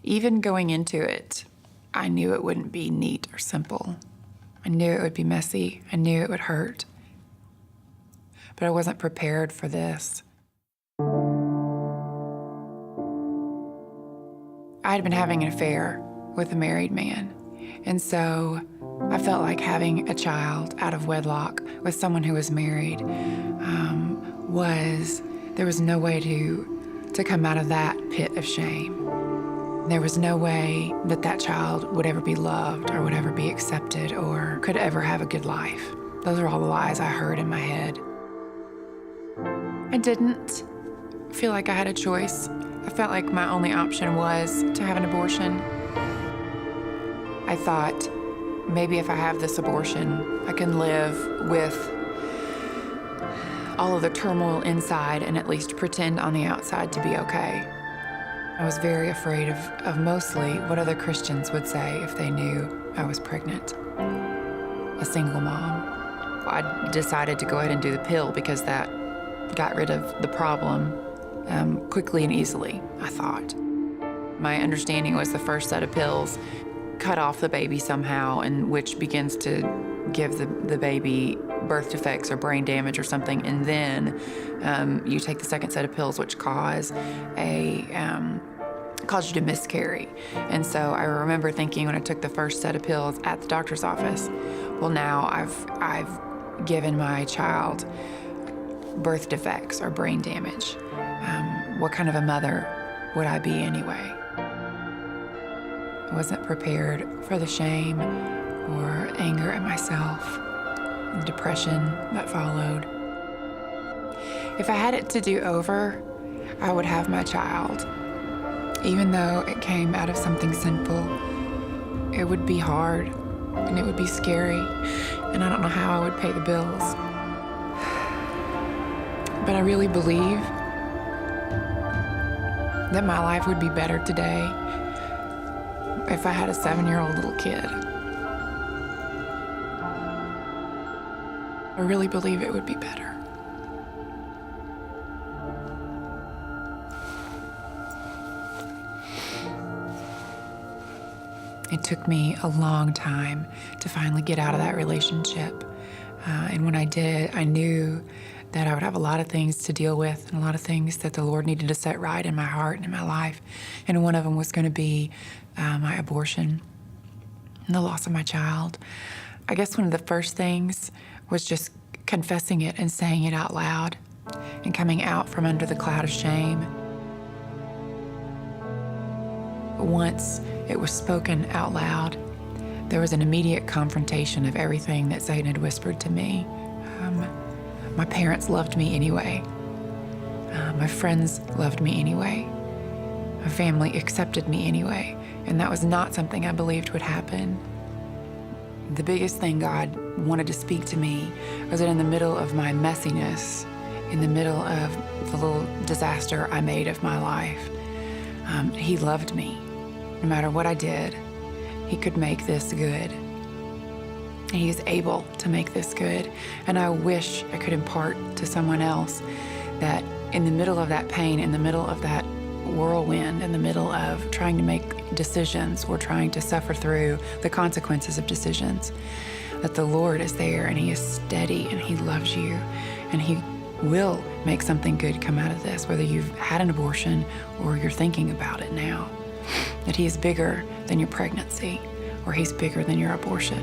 Even going into it, I knew it wouldn't be neat or simple. I knew it would be messy. I knew it would hurt. But I wasn't prepared for this. I had been having an affair with a married man, and so I felt like having a child out of wedlock with someone who was married there was no way to come out of that pit of shame. There was no way that that child would ever be loved or would ever be accepted or could ever have a good life. Those are all the lies I heard in my head. I didn't feel like I had a choice. I felt like my only option was to have an abortion. I thought, maybe if I have this abortion, I can live with all of the turmoil inside and at least pretend on the outside to be okay. I was very afraid of mostly what other Christians would say if they knew I was pregnant, a single mom. I decided to go ahead and do the pill because that got rid of the problem quickly and easily, I thought. My understanding was the first set of pills cut off the baby somehow, and which begins to give the baby birth defects or brain damage or something, and then you take the second set of pills, which cause you to miscarry. And so I remember thinking when I took the first set of pills at the doctor's office, well, now I've given my child birth defects or brain damage. What kind of a mother would I be anyway? I wasn't prepared for the shame or anger at myself, the depression that followed. If I had it to do over, I would have my child. Even though it came out of something simple, it would be hard and it would be scary, and I don't know how I would pay the bills. But I really believe that my life would be better today if I had a 7-year-old little kid. I really believe it would be better. It took me a long time to finally get out of that relationship. And when I did, I knew that I would have a lot of things to deal with and a lot of things that the Lord needed to set right in my heart and in my life. And one of them was going to be my abortion and the loss of my child. I guess one of the first things was just confessing it and saying it out loud and coming out from under the cloud of shame. Once it was spoken out loud, there was an immediate confrontation of everything that Satan had whispered to me. My parents loved me anyway. My friends loved me anyway. My family accepted me anyway. And that was not something I believed would happen. The biggest thing God wanted to speak to me was that in the middle of my messiness, in the middle of the little disaster I made of my life, He loved me. No matter what I did, He could make this good. And He is able to make this good. And I wish I could impart to someone else that in the middle of that pain, in the middle of that whirlwind, in the middle of trying to make decisions or trying to suffer through the consequences of decisions, that the Lord is there and He is steady and He loves you and He will make something good come out of this, whether you've had an abortion or you're thinking about it now. That He is bigger than your pregnancy, or He's bigger than your abortion.